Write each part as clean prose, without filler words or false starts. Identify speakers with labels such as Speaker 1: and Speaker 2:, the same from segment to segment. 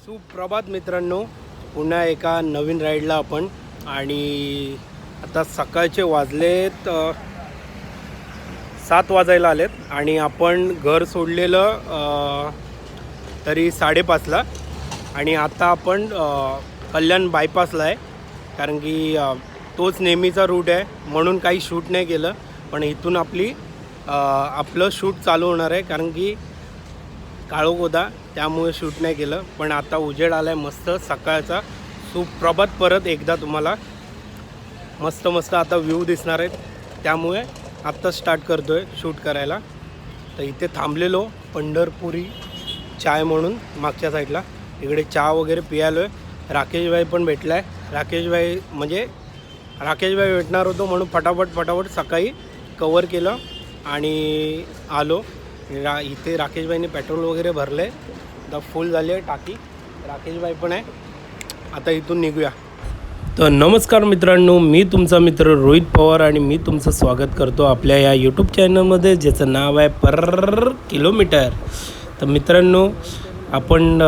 Speaker 1: सुप्रभात मित्रांनो, पुन्हा एका नवीन राईडला आपण. आणि आता सकाळचे वाजलेत 7 वाजायला आलेत आणि आपण घर सोडलेलं तरी 5:30ला. आणि आता आपण कल्याण बायपासला आहे, कारण की तोच नेहमीचा रूट आहे म्हणून काही शूट नाही केलं. पण इथून आपलं शूट चालू होणार आहे, कारण की काळोख होता त्यामुळे शूट नाही केलं. पण आता उजेड आला आहे मस्त सकाळचा. सुप्रभात परत एकदा तुम्हाला मस्त आता व्ह्यू दिसणार आहेत, त्यामुळे आत्ता स्टार्ट करतो आहे शूट करायला. तर इथे थांबलेलो पंढरपुरी चाय म्हणून मागच्या साईडला, इकडे चहा वगैरे पियालो आहे. राकेशभाई पण भेटला आहे. राकेशभाई भेटणार होतो म्हणून फटाफट सकाळी कवर केलं आणि आलो. इथे राकेशभाईने पेट्रोल वगैरे भरले, आता फुल झाली आहे टाकी. राकेशभाई पण आहे. आता इथून निघूया. तर नमस्कार मित्रांनो, मी तुमचा मित्र रोहित पवार आणि मी तुमचं स्वागत करतो आपल्या या यूट्यूब चॅनलमध्ये, ज्याचं नाव आहे पर किलोमीटर. तर मित्रांनो, आपण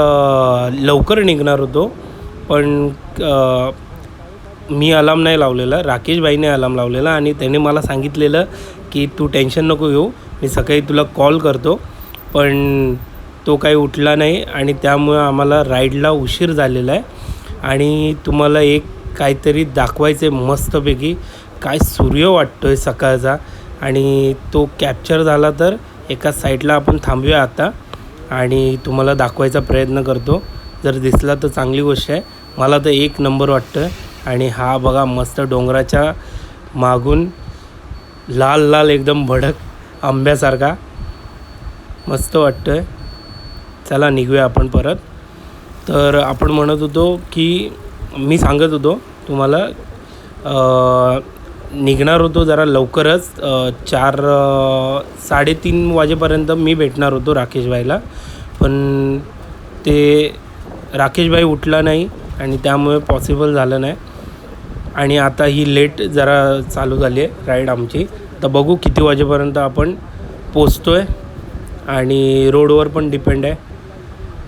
Speaker 1: लवकर निघणार होतो, पण मी अलार्म नाही लावलेला, राकेशभाईने अलार्म लावलेला. आणि त्याने मला सांगितलेलं की तू टेन्शन नको घेऊ, मी सकाळी तुला कॉल करतो. पण तो काही उठला नाही आणि त्यामुळे आम्हाला राईडला उशीर झालेला आहे. आणि तुम्हाला एक काहीतरी दाखवायचं आहे मस्तपैकी. काय सूर्य वाटतो आहे सकाळचा, आणि तो कॅप्चर झाला तर एका साईडला आपण थांबूया आता आणि तुम्हाला दाखवायचा प्रयत्न करतो. जर दिसला तर चांगली गोष्ट आहे. मला तर एक नंबर वाटतं आहे. आणि हा बघा मस्त डोंगराच्या मागून लाल एकदम भडक आंब्यासारखा मस्त वाटतं आहे. चला निघूया आपण परत. तर आपण म्हणत होतो की मी सांगत होतो तुम्हाला, निघणार होतो जरा लवकरच, 4-3:30 वाजेपर्यंत मी भेटणार होतो राकेशभाईला. पण ते राकेशभाई उठला नाही आणि त्यामुळे पॉसिबल झालं नाही. आणि आता ही लेट जरा चालू झाली आहे राईड आमची. तर बघू किती वाजेपर्यंत आपण पोचतो आहे, आणि रोडवर पण डिपेंड आहे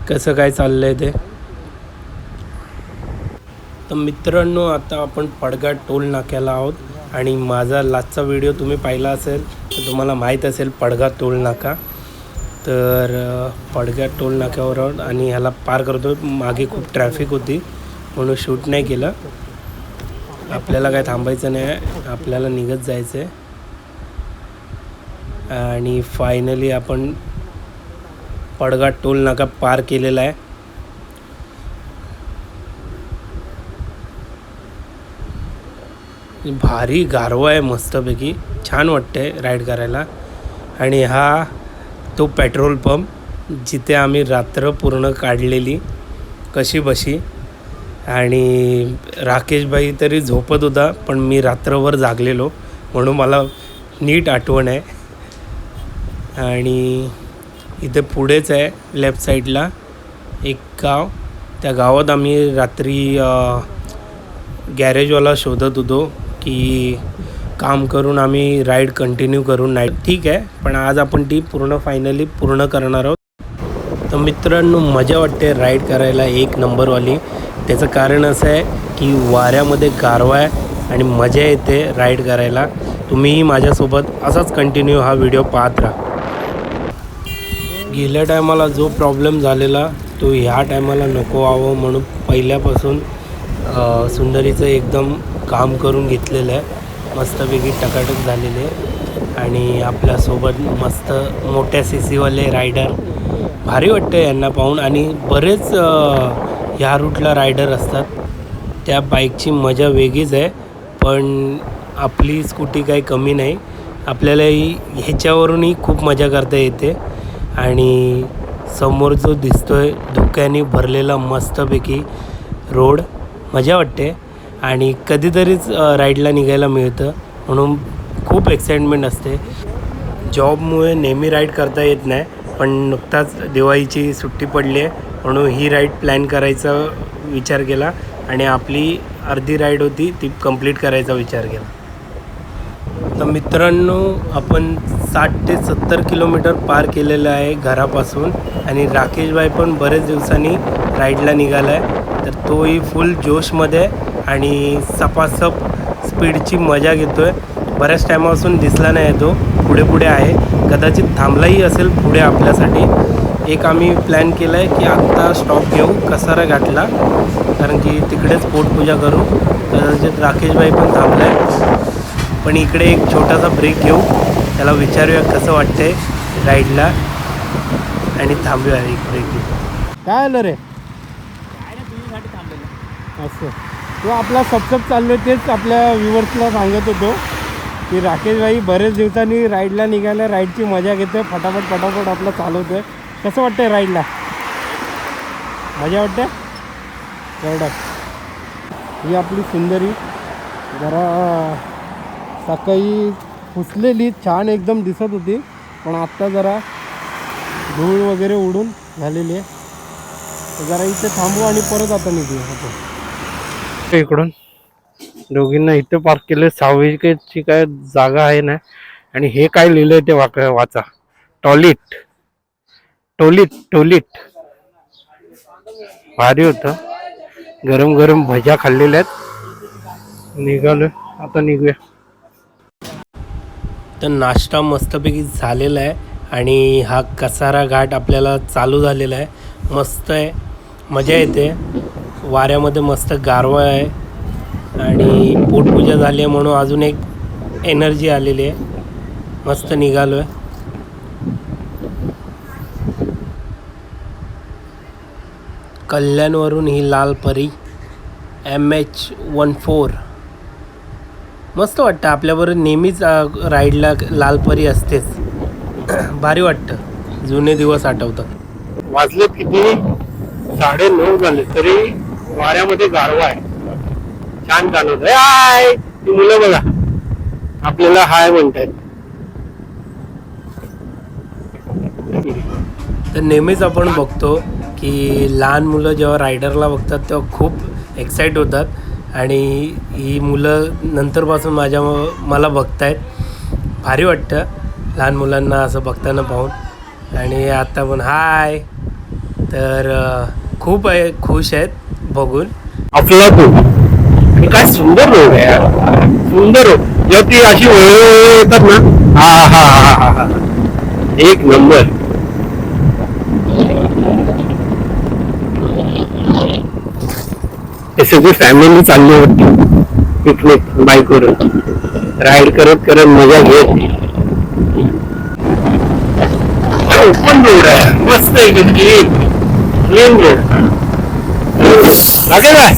Speaker 1: कसं काय चाललं आहे ते. तर मित्रांनो, आता आपण पडघाट टोल नाक्याला आहोत. आणि माझा लास्टचा व्हिडिओ तुम्ही पाहिला असेल तर तुम्हाला माहीत असेल पडघाट टोल नाका. तर पडघाट टोल नाक्यावर आहोत आणि ह्याला पार करतो. मागे खूप ट्रॅफिक होती म्हणून शूट नाही केलं. आपल्याला काय थांबायचं नाही आहे, आपल्याला निघत जायचं आहे. आणि फायनली आपण पडघाट टोल नाका पार केलेला आहे. भारी गारवा आहे मस्तपैकी, छान वाटते राईड करायला. आणि हा तो पेट्रोल पंप जिथे आम्ही रात्र पूर्ण काढलेली कशी बशी. आणि राकेशभाई तरी झोपत होता, पण मी रात्रभर जागलेलो म्हणून मला नीट आठवण आहे. आणि इथे पुढेच आहे लेफ्ट साईडला एक गाव. त्या गावात आम्ही रात्री गॅरेजवाला शोधत होतो की काम करून आम्ही राईड कंटिन्यू करून. नाही ठीक आहे, पण आज आपण ती फायनली पूर्ण करणार आहोत. तर मित्रांनो, मजा वाटते राईड करायला एक नंबरवाली. त्याचं कारण असं आहे की वाऱ्यामध्ये गारवा आहे आणि मजा येते राईड करायला. तुम्हीही माझ्यासोबत असाच कंटिन्यू हा व्हिडिओ पाहत राहा. गेल्या टायमाला जो प्रॉब्लेम झालेला तो ह्या टायमाला नको व्हावं म्हणून पहिल्यापासून सुंदरीचं एकदम काम करून घेतलेलं आहे. मस्तपैकी टकाटक झालेले. आणि आपल्यासोबत मस्त मोठ्या सीसीवाले रायडर, भारी वाटतं यांना पाहून. आणि बरेच ह्या रूटला रायडर असतात. त्या बाईकची मजा वेगळीच आहे, पण आपली स्कूटी काही कमी नाही. आपल्यालाही ह्याच्यावरूनही खूप मजा करता येते. आणि समोर जो दिसतो आहे धुक्याने भरलेला मस्तपैकी रोड, मजा वाटते. आणि कधीतरीच राईडला निघायला मिळतं म्हणून खूप एक्साइटमेंट असते. जॉबमुळे नेहमी राईड करता येत नाही, पण नुकताच दिवाळीची सुट्टी पडली आहे म्हणून ही राईड प्लॅन करायचा विचार केला. आणि आपली अर्धी राईड होती ती कंप्लीट करायचा विचार केला. तर मित्रांनो, आपण 60 ते 70 किलोमीटर पार केलेलं आहे घरापासून आणि राकेशभाई पण बरेच दिवसांनी राईडला निघाला आहे. तर तोही फुल जोशमध्ये आणि सपासप स्पीडची मजा घेतो आहे. बऱ्याच टायमापासून दिसला नाही तो, पुढे पुढे आहे, कदाचित थांबलाही असेल पुढे आपल्यासाठी. एक आम्ही प्लॅन केला आहे की आत्ता स्टॉप घेऊ कसारा घाटला, कारण की तिकडेच पोटपूजा करू. कदाचित राकेशभाई पण थांबला आहे, पण इकडे एक छोटासा ब्रेक घेऊ, त्याला विचारूया कसं वाटतंय राईडला आणि थांबूया एक ब्रेक घेऊ. काय आलं रे? असं तो आपला सबसब चाललो, तेच आपल्या व्ह्युअर्सला सांगत होतो की राकेशभाई बरेच दिवसांनी राईडला निघाल्या, राईडची मजा घेतोय, फटाफट आपलं चालवतोय. कसं वाटतंय राईडला? मजा वाटते तेवढं. ही आपली सुंदरी जरा सकाळी पुसलेली छान एकदम दिसत होती, पण आत्ता जरा धूळ वगैरे उडून झालेली आहे. तर जरा इथे थांबू आणि परत आता निघूया. इकडून दोघींना इथे पार्क केले. सावकाशची काय जागा आहे ना, आणि हे काय लिहिलंय ते वाचा. टॉयलेट भारी होतं. गरम गरम भज्या खाल्लेल्या आहेत. निघालोय आता, निघूया. तर नाश्ता मस्तपैकी झालेला आहे आणि हा कसारा घाट आपल्याला चालू झालेला आहे. मस्त आहे, मजा येते. वाऱ्यामध्ये मस्त गारवा आहे आणि पोटपूजा झाली आहे म्हणून अजून एक एनर्जी आलेली आहे. मस्त निघालो आहे. कल्याणवरून ही लाल परी MH14 मस्त वाटतं. आपल्याबरोबर नेहमीच राईडला लाल परी असतेच. भारी वाटतं, जुने दिवस आठवतात. वाजले किती? 9:30 झाले तरी वाऱ्यामध्ये गारवा आहे. छान चालवत आहे. हाय, ती मुलं बघा आपल्याला हाय म्हणतात. तर नेहमीच आपण बघतो की लहान मुलं जेव्हा रायडरला बघतात तेव्हा खूप एक्साईट होतात, आणि ही मुलं नंतरपासून मला बघतायत. भारी वाटतं लहान मुलांना असं बघताना पाहून. आणि आता पण हाय, तर खूप खुश आहेत बघून. आपला तू काय सुंदर रोड आहे, सुंदर रोड. जेव्हा ती अशी येतात ना, हा एक नंबर. हे सगळी फॅमिली चालली होती पिकनिक बाईकवरून, राईड करत करत मजा घेत. ओपन रोड आहे, मस्त आहे, क्लीन रोड. लागेल काय?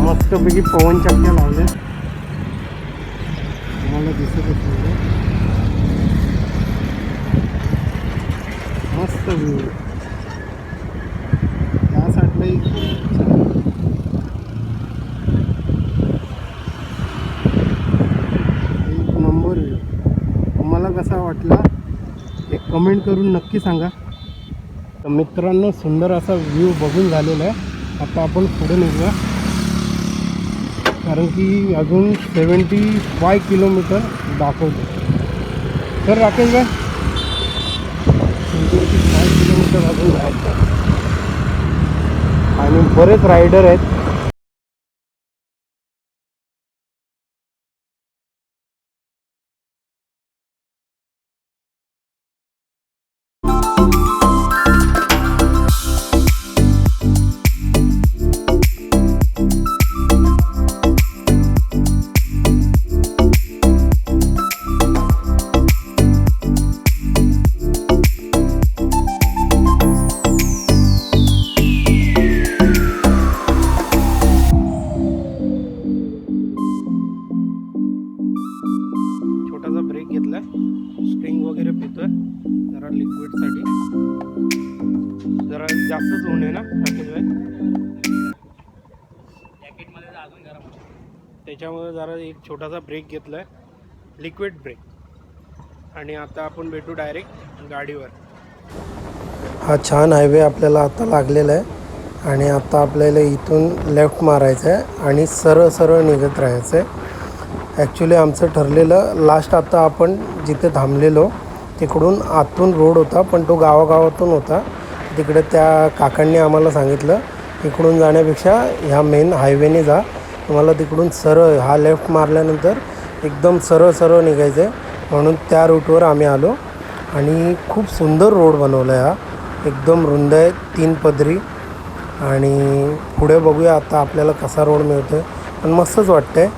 Speaker 1: मस्तपैकी पवन चक्क्या लावल्या, तुम्हाला दिसत असेल. मस्त व्ह्यू त्या साईडलाही. एक नंबर व्ह्यू. तुम्हाला कसा वाटला एक कमेंट करून नक्की सांगा. तर मित्रांनो, सुंदर असा व्ह्यू बघून झालेला आहे. आता आपण पुढे निघूया, कारण की अजून 75 किलोमीटर दाखवतो. तर राकेशभाई, 75 किलोमीटर अजून जायचं आणि बरेच रायडर आहेत. घेतलाय, स्ट्रिंग वगैरे पितोय जरा लिक्विडसाठी. जरा जास्तच ऊन आहे ना राकेश भाई, जॅकेटमध्ये अजून गरम, त्याच्यामुळे जरा एक छोटासा ब्रेक घेतलाय, लिक्विड ब्रेक. आणि आता आपण भेटू डायरेक्ट गाडीवर. हा छान हायवे आपल्याला आता लागलेला आहे आणि आता आपल्याला इथून लेफ्ट मारायचं आहे आणि सरळ सरळ निघत राहायचं आहे. ॲक्च्युली आमचं ठरलेलं लास्ट आता आपण जिथे थांबलेलो तिकडून आतून रोड होता, पण तो गावागावातून होता. तिकडे त्या काकांनी आम्हाला सांगितलं इकडून जाण्यापेक्षा ह्या मेन हायवेने जा, तुम्हाला तिकडून सरळ हा लेफ्ट मारल्यानंतर एकदम सरळ सरळ निघायचं आहे. म्हणून त्या रूटवर आम्ही आलो आणि खूप सुंदर रोड बनवला आहे हा, एकदम रुंद आहे, 3 पदरी. आणि पुढे बघूया आता आपल्याला कसा रोड मिळतो आहे, पण मस्तच वाटतं आहे.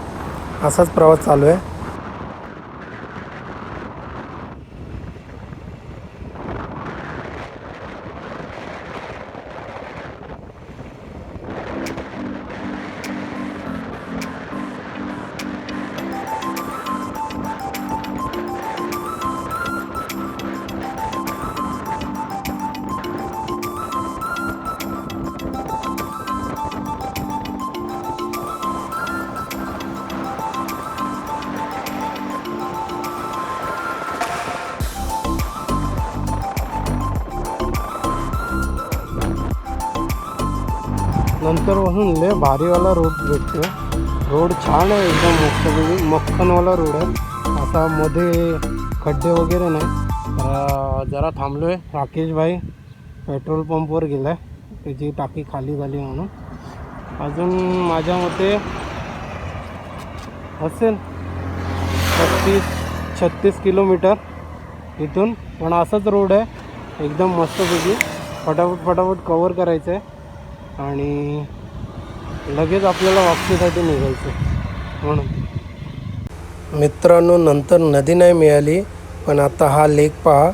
Speaker 1: असाच प्रवास चालू आहे. नंतर वरून लय भारीवाला रोड भेटतो. रोड छान आहे, एकदम मस्त मक्खनवाला रोड आहे. आता मध्ये खड्डे वगैरे नाही. जरा थांबलो आहे. राकेश भाई पेट्रोल पंपवर गेला आहे, त्याची टाकी खाली झाली म्हणून. अजून माझ्या मते असेल 35-36 किलोमीटर इथून. पण असाच रोड आहे एकदम मस्तपैकी. फटाफट कवर करायचं आहे आणि लगेच आपल्याला वापसीसाठी निघायचं. म्हणून मित्रांनो, नंतर नदी नाही मिळाली, पण आता हा लेक पहा,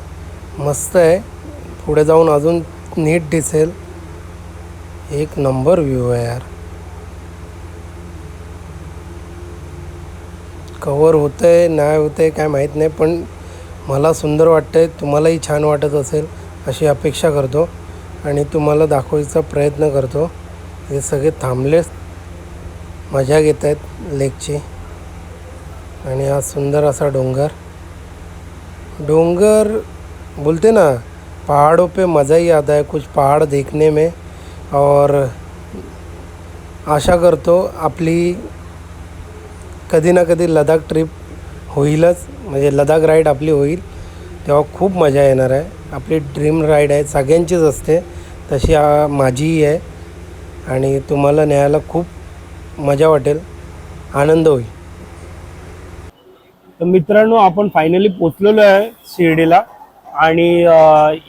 Speaker 1: मस्त आहे. पुढे जाऊन अजून नीट दिसेल. एक नंबर व्ह्यू आहे यार. कवर होतं आहे नाही होतं आहे काय माहीत नाही, पण मला सुंदर वाटतं आहे. तुम्हालाही छान वाटत असेल अशी अपेक्षा करतो आणि तुम्हाला दाखवायचा प्रयत्न करतो. हे सगळे थांबलेच मजा घेत आहेत लेकची. आणि हा सुंदर असा डोंगर बोलते ना, पहाड़ों पे मज़ा ही आता है कुछ पहाड़ देखने में. और आशा करतो आपली कधी ना कधी लडाख ट्रिप होईलच, म्हणजे लडाख राईड आपली होईल तेव्हा खूप मजा येणार आहे. आपली ड्रीम राईड आहे, सगळ्यांचीच असते तशी माझीही आहे. आणि तुम्हाला न्यायला खूप मजा वाटेल, आनंद होईल. तर मित्रांनो, आपण फायनली पोचलेलो आहे शिर्डीला. आणि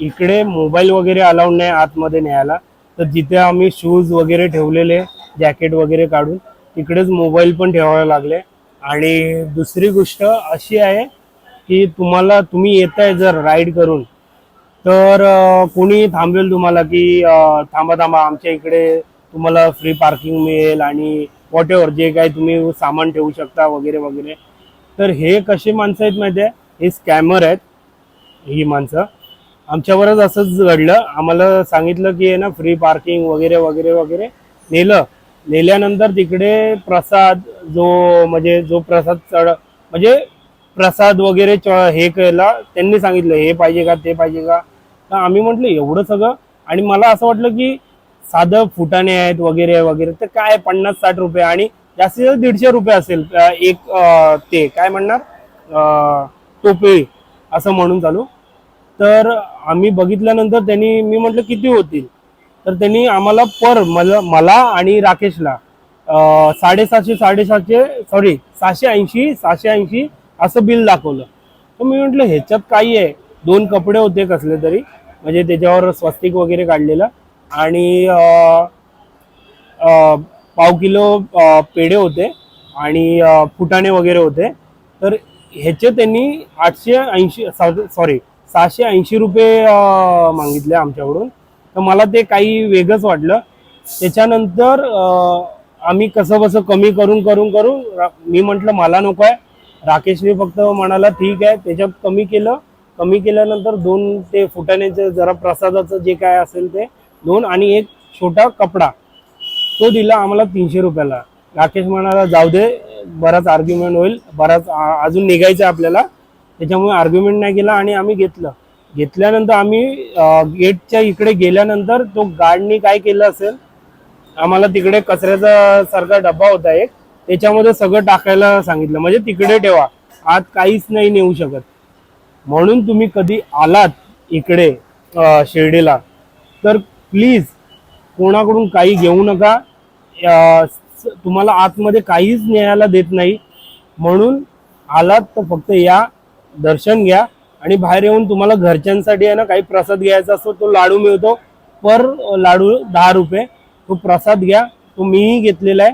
Speaker 1: इकडे मोबाईल वगैरे अलाउड नाही आतमध्ये न्यायला. तर जिथे आम्ही शूज वगैरे ठेवलेले, जॅकेट वगैरे काढून तिकडेच मोबाईल पण ठेवावे लागले. आणि दुसरी गोष्ट अशी आहे की तुम्ही येताय जर राईड करून, तर कोणी थांबवेल तुम्हाला की थांबा आमच्या इकडे तुम्हाला फ्री पार्किंग मिळेल आणि वॉटेवर जे काही तुम्ही सामान ठेवू शकता वगैरे वगैरे. तर हे कसे माणसं आहेत माहिती आहे, हे स्कॅमर आहेत. ही माणसं आमच्यावरच असंच घडलं. आम्हाला सांगितलं की आहे ना फ्री पार्किंग वगैरे वगैरे वगैरे. नेल्यानंतर तिकडे प्रसाद जो प्रसाद वगैरे हे केला. त्यांनी सांगितलं हे पाहिजे का ते पाहिजे का. तर आम्ही म्हटलं एवढं सगळं. आणि मला असं वाटलं की साधं फुटाणे आहेत वगैरे वगैरे, तर काय 50-60 रुपये आणि जास्तीत जास्त 150 रुपये असेल एक ते काय म्हणणार टोपी असं म्हणून चालू. तर आम्ही बघितल्यानंतर मी म्हटलं किती होतील. तर त्यांनी आम्हाला मला आणि राकेशला 780 असं बिल दाखवलं. तर मी म्हटलं ह्याच्यात काही आहे. 2 कपडे होते कसले तरी, म्हणजे त्याच्यावर स्वस्तिक वगैरे काढलेलं. आणि पाव किलो पेढे होते आणि फुटाणे वगैरे होते. तर ह्याचे त्यांनी 680 रुपये मागितले आमच्याकडून. तर मला ते काही वेगळंच वाटलं. त्याच्यानंतर आम्ही कसं कमी करून मी म्हटलं मला नको आहे, राकेशने फक्त म्हणाला ठीक आहे, त्याच्यात कमी केलं. कमी केल्यानंतर 2 ते फुटाण्याचं जरा प्रसादाचं जे काय असेल ते 2 आणि एक छोटा कपडा तो दिला आम्हाला 300 रुपयाला. राकेश म्हणाला जाऊ दे, बराच आर्ग्युमेंट होईल, बराच अजून निघायचं आपल्याला, त्याच्यामुळे आर्ग्युमेंट नाही केला आणि आम्ही घेतलं. घेतल्यानंतर आम्ही गेटच्या इकडे गेल्यानंतर तो गार्डनी काय केलं असेल, आम्हाला तिकडे कचऱ्याचा सारखा डब्बा होता एक, त्याच्यामध्ये सगळं टाकायला सांगितलं, म्हणजे तिकडे ठेवा, आत काहीच नाही नेऊ शकत. म्हणून तुम्ही कधी आलात इकडे शिर्डीला तर प्लीज कोणाकडून काही घेऊ नका. तुम्हाला आतमध्ये काहीच न्यायला देत नाही. म्हणून आलात तर फक्त या, दर्शन घ्या आणि बाहेर येऊन तुम्हाला घरच्यांसाठी आहे ना काही प्रसाद घ्यायचा असतो, तो लाडू मिळतो, पर लाडू 10 रुपये. तो प्रसाद घ्या, तो मीही घेतलेला आहे.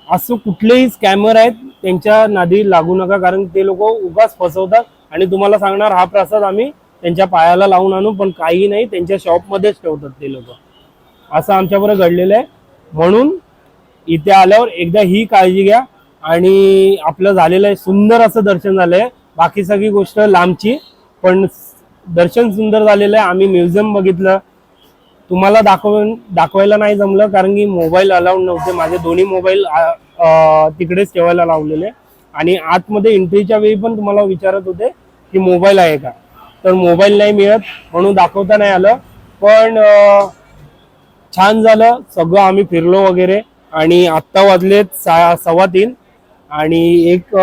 Speaker 1: असं कुठलेही स्कॅमर आहेत त्यांच्या नादी लागू नका, कारण ते लोक उगाच फसवतात आणि तुम्हाला सांगणार हा प्रसाद आम्ही त्यांच्या पायाला लावून आणू, पण काही नाही, त्यांच्या शॉपमध्येच ठेवतात ते लोक. असं आमच्याबरोबर घडलेलं आहे. म्हणून इथे आल्यावर एकदा ही काळजी घ्या. आणि आपलं झालेलं आहे, सुंदर असं दर्शन झालंय. बाकी सगळी गोष्ट लांबची, पण दर्शन सुंदर झालेलं आहे. आम्ही म्युझियम बघितलं, तुम्हाला दाखवायला नाही जमलं कारण की मोबाईल अलाउड नव्हते. माझे दोन्ही मोबाईल तिकडेच ठेवायला लावलेले. आणि आतमध्ये एंट्रीच्या वेळी पण तुम्हाला विचारत होते की मोबाईल आहे का, तर मोबाईल नाही मिळत म्हणून दाखवता नाही आलं. पण छान झालं सगळं, आम्ही फिरलो वगैरे. आणि आत्ता वाजलेत 3:15 आणि एक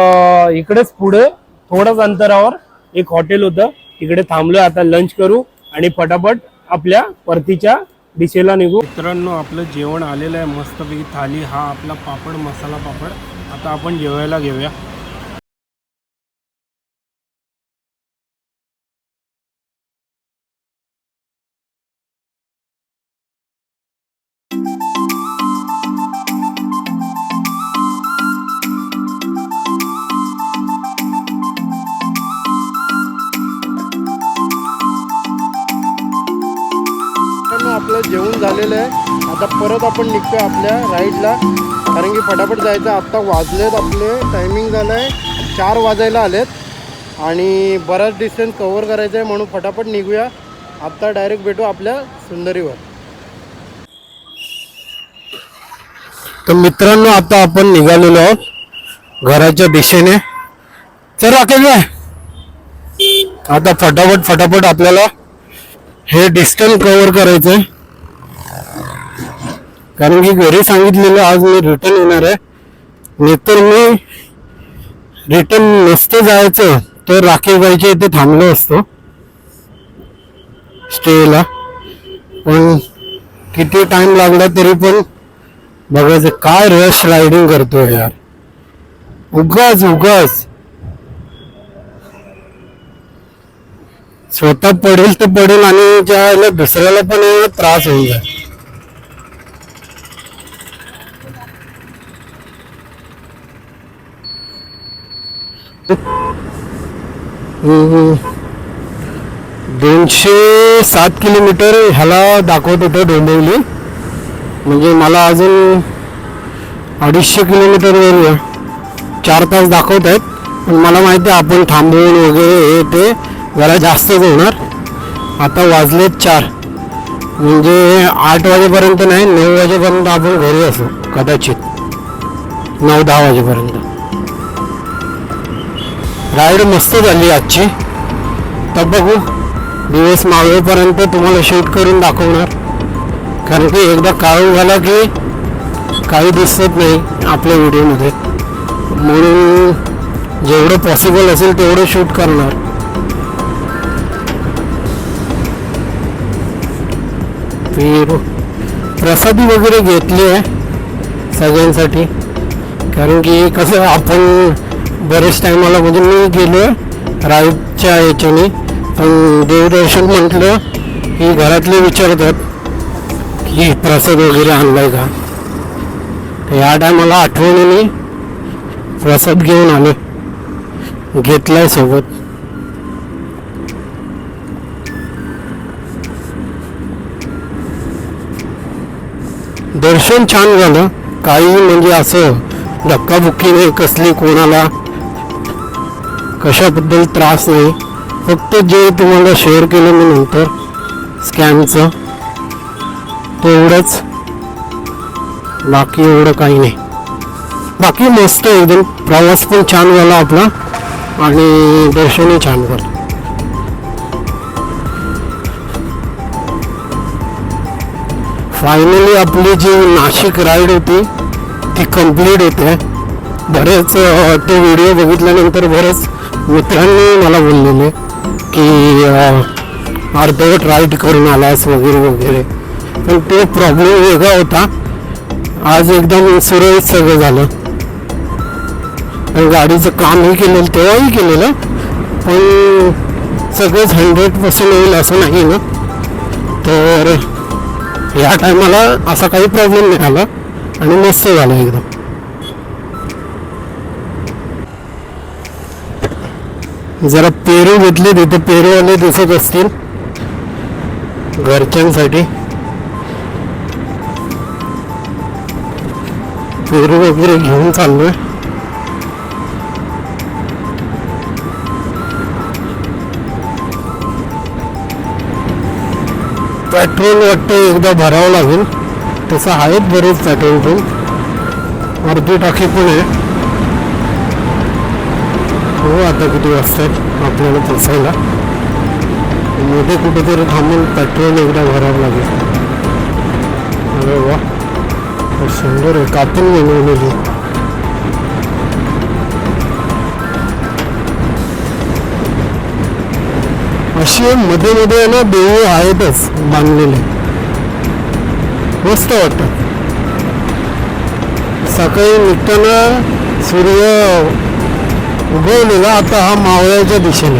Speaker 1: इकडेच पुढे थोडंच अंतरावर एक हॉटेल होतं, तिकडे थांबलोय. आता लंच करू आणि फटाफट आपल्या परतीच्या दिशेला निघू. मित्रांनो, आपलं जेवण आलेलं आहे मस्तपैकी थाली. हा आपला पापड, मसाला पापड. आता आपण जेवायला घेऊया. आपलं जेवण झालेलं आहे. आता परत आपण निघतोय आपल्या राईडला, कारण की फटाफट जायचं. आत्ता वाजलेत, आपले टायमिंग झालं आहे 4 वाजायला आलेत आणि बराच डिस्टन्स कव्हर करायचं आहे, म्हणून फटाफट निघूया. आत्ता डायरेक्ट भेटू आपल्या सुंदरीवर. तर मित्रांनो, आता आपण निघालेलो आहोत घराच्या दिशेने. चल राकेश भाई, आता फटाफट आपल्याला हे डिस्टन्स कव्हर करायचंय, कारण की घरी सांगितलेलं आज मी रिटर्न येणार आहे. नाहीतर मी रिटर्न नसतं जायचं तर राकेशबाईच्या इथे थांबलो असतो स्टेला. पण किती टाइम लागला तरी पण बघायचं. काय रश रायडिंग करतोय यार, उगाच स्वतः पडेल तर पडेल आणि ज्या दुसऱ्याला पण त्रास होऊन जाईल. हम्म 207 किलोमीटर ह्याला दाखवत होतं डोंबिवली, म्हणजे मला अजून 250 किलोमीटर वर 4 तास दाखवत आहेत. पण मला माहिती आहे आपण थांबवून वगैरे हे ते जरा जास्तच होणार. आता वाजलेत 4, म्हणजे 8 वाजेपर्यंत नाही, 9 वाजेपर्यंत आपण घरी असू, कदाचित 9-10 वाजेपर्यंत. राईड मस्त झाली आजची. तर बघू, दिवस मावेपर्यंत तुम्हाला शूट करून दाखवणार, कारण की एकदा काळू झाला की काही दिसत नाही आपल्या व्हिडिओमध्ये. म्हणून जेवढं पॉसिबल असेल तेवढं शूट करणार. प्रसादी वगैरे घेतली आहे सगळ्यांसाठी, कारण की कसं आपण बरेच टायमाला, म्हणजे मी गेलो राईडच्या याच्याने, पण देवदर्शन म्हटलं की घरातले विचारतात की प्रसाद वगैरे आणलाय का. तर या टायमाला आठवणीने प्रसाद घेऊन आलो, घेतलाय सोबत. दर्शन छान झालं, काही म्हणजे असं धक्काबुक्की नाही कसली कोणाला.
Speaker 2: कशाबद्दल त्रास नाही, फक्त जे तुम्हाला शेअर केलं मी नंतर स्कॅमचं तेवढंच, बाकी एवढं काही नाही. बाकी मस्त एकदम, प्रवास पण छान झाला आपला आणि दर्शनही छान झालं. फायनली आपली जी नाशिक राईड होती ती कंप्लीट होते. बरेच तो व्हिडिओ बघितल्यानंतर बरेच मित्रांनी मला बोललेले की अर्धवट राईड करून आलास वगैरे वगैरे, पण तो प्रॉब्लेम वेगळा होता. आज एकदम सुरळीत सगळं झालं. गाडीचं कामही केलेलं, तेव्हाही केलेलं, पण सगळंच 100% होईल असं नाही ना. तर या टायमाला असा काही प्रॉब्लेम नाही आला आणि मस्त झालं एकदम. जरा पेरू घेतले, तिथे पेरूवाले दिसत असतील घरच्यांसाठी. पेरू वगैरे घेऊन चाललोय. पेट्रोल वाटतं एकदा भरावं लागेल, तसं आहेत बरेच पेट्रोल पंप, अर्धी टाकी पण आहे. हो, आता किती वाजतात आपल्याला पोचायला, मध्ये कुठेतरी थांबून पेट्रोल एकदा भरावं लागेल. अरे वा, सुंदर आहे, कापून बनवलेली. अशी मध्ये मध्ये ना देऊ आहेतच बांधलेले, मस्त वाटतं. सकाळी निघताना सूर्य उगवलेला, आता हा मावळ्याच्या दिशेने.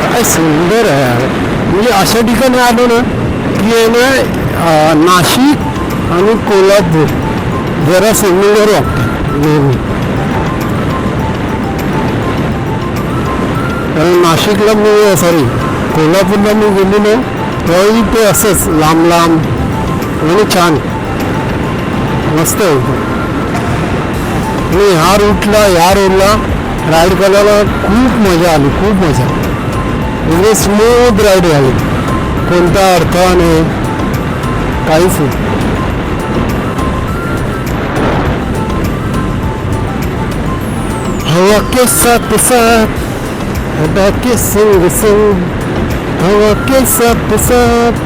Speaker 2: काय सुंदर आहे. म्हणजे अशा ठिकाणी आलो ना की आहे ना, नाशिक आणि कोल्हापूर जरा सिमिलर वाटतं नेहमी. कारण नाशिकला मी, सॉरी कोल्हापूरला मी गेलेलो त्यावेळी ते असंच लांब लांब आणि छान मस्त होतं. आणि ह्या रूटला, ह्या रोडला राईड करायला खूप मजा आली, खूप मजा. म्हणजे स्मूथ राईड झाली, कोणता अडथळा नाही, काहीच नाही. हवा के साथ साथ घटा के संग संग, हवा के साथ साथ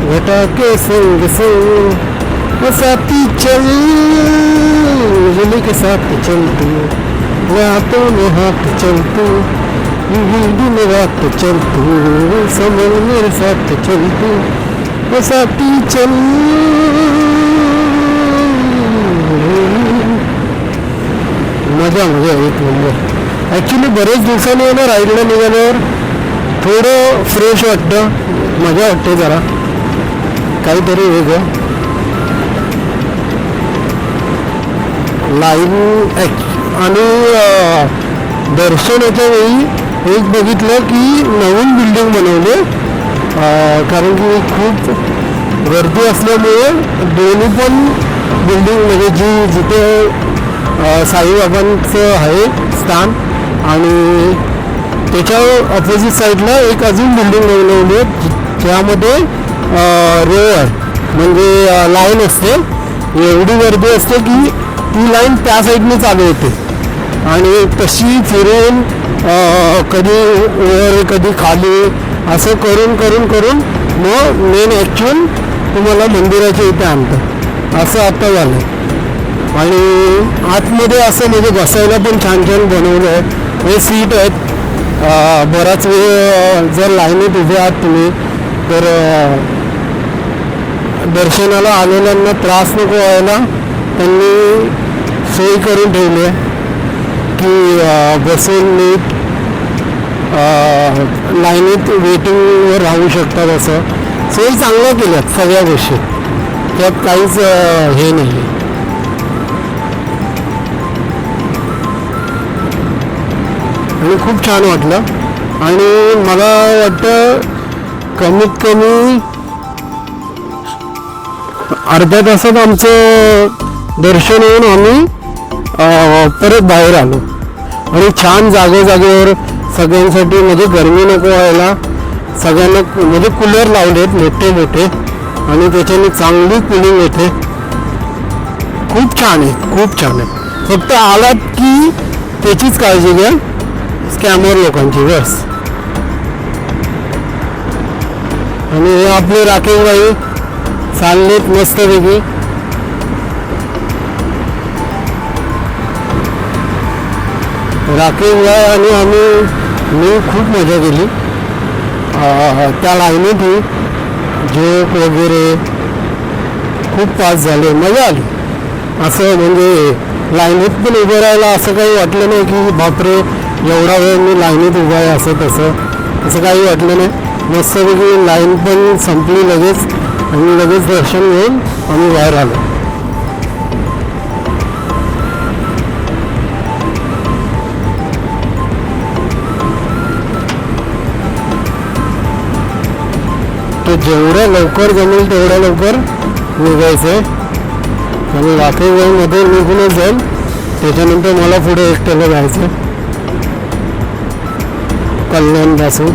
Speaker 2: घटा के संग संग, साथी चल बिजली के साथ चल तू, रातों में हाथ चल तू, दिन रात चल तू, समझ मेरे साथ चल तू, साथी चल. मजा मजा एक नंबर. ॲक्च्युली बरेच दिवसांनी आहे ना राईडला निघाल्यावर थोडं फ्रेश वाटतं, मजा वाटते जरा, काहीतरी वेगळं. लाईन आणि दर्शनाच्या वेळी एक बघितलं की नवीन बिल्डिंग बनवले, कारण की खूप गर्दी असल्यामुळे दोन्ही पण बिल्डिंग, म्हणजे जिथे साईबाबांचं आहे स्थान आणि त्याच्या ऑपोजिट साईडला एक अजून बिल्डिंग बनवली आहे, ज्यामध्ये रोअर म्हणजे लाईन असते. एवढी गर्दी असते की ती लाईन त्या साईडने चालू होते आणि तशी फिरून कधी वर कधी खाली असं करून करून करून मग मेन ॲक्च्युअल तुम्हाला मंदिराच्या इथे आणतं, असं आता झालं. आणि आतमध्ये असं म्हणजे बसायला पण छान छान बनवलं आहे. हे सीट आहेत. बराच वेळ जर लाईनीत उभे आहात तुम्ही तर दर्शनाला आलेल्यांना त्रास नको व्हायला त्यांनी सोय करून ठेवली आहे की बसून नीट लाईनीत वेटिंगवर राहू शकतात. असं सोयी चांगल्या केल्यात सगळ्या गोष्टी, त्यात काहीच हे नाही आहे. आणि खूप छान वाटलं. आणि मला वाटतं कमीत कमी अर्ध्या तासात आमचं दर्शन होऊन आम्ही परत बाहेर आलो. आणि छान जागोजागेवर सगळ्यांसाठी म्हणजे गरमी नको व्हायला सगळ्यांना म्हणजे कूलर लावलेत मोठे मोठे आणि त्याच्याने चांगली कूलिंग येते. खूप छान आहे, खूप छान आहे. फक्त आलात की त्याचीच काळजी घ्या स्कॅमर लोकांची बस. आणि हे आपले राकेश भाई चाललेत मस्तपैकी. राकेश भाई आणि मी खूप मजा केली त्या लाईनीतही. जोक वगैरे खूप पास झाले, मजा आली. असं म्हणजे लाईनीत पण उभं राहायला असं काही वाटलं नाही की बापरे एवढा वेळ मी लाईनीत उभा आहे असं काही वाटलं नाही. मस्तपैकी लाईन पण संपली लगेच आणि लगेच दर्शन घेऊन आम्ही बाहेर आलो. तर जेवढं लवकर जमेल तेवढ्या लवकर निघायचं आहे. आणि राकेशभाईमध्ये निघूनच जाईल, त्याच्यानंतर मला पुढे एकट्याला जायचं कल्याणपासून.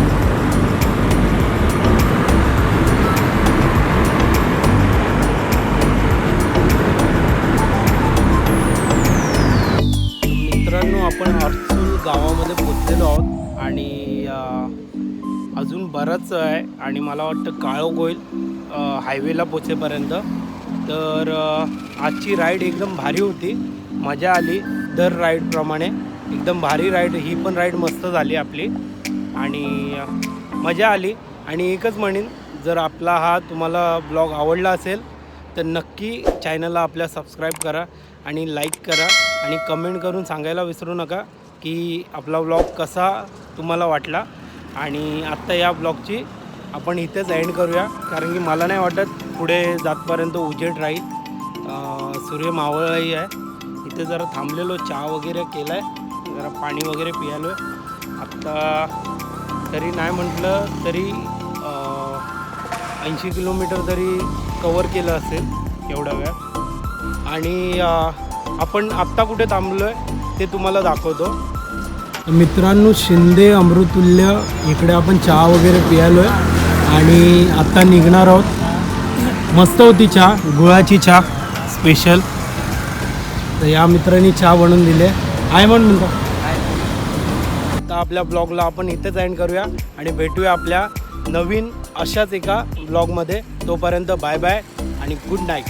Speaker 1: मित्रांनो, आपण अर्सुल गावामध्ये पोचलेलो आहोत आणि अजून बरंच आहे आणि मला वाटतं काळोख होईल हायवेला पोचेपर्यंत. तर आजची राईड एकदम भारी होती, मजा आली. दर राईडप्रमाणे एकदम भारी राईड, ही पण राईड मस्त झाली आपली आणि मजा आली. आणि एकच म्हणेन, जर आपला हा तुम्हाला ब्लॉग आवडला असेल तर नक्की चॅनलला आपल्या सबस्क्राईब करा आणि लाईक करा आणि कमेंट करून सांगायला विसरू नका की आपला ब्लॉग कसा तुम्हाला वाटला. आणि आत्ता या ब्लॉगची आपण इथेच एंड करूया, कारण की मला नाही वाटत पुढे जातपर्यंत उजेड राहील. सूर्य मावळही आहे. इथे जरा थांबलेलो, चहा वगैरे केला आहे, जरा पाणी वगैरे पियालो आहे. आत्ता तरी नाही म्हटलं तरी 80 किलोमीटर तरी कवर केलं असेल एवढा वेळ. आणि आपण आत्ता कुठे थांबलो आहे ते तुम्हाला दाखवतो. मित्रांनो, शिंदे अमृतुल्य इकडे आपण चहा वगैरे पियालो आहे आणि आत्ता निघणार आहोत. मस्त होती चहा, गुळाची चहा स्पेशल. तर या मित्रांनी चहा बनवून दिले आहे म्हणतो. आता आपल्या ब्लॉगला आपण इथेच एंड करूया आणि भेटूया आपल्या नवीन अशाच एका ब्लॉगमध्ये. तोपर्यंत बाय बाय आणि गुड नाईट.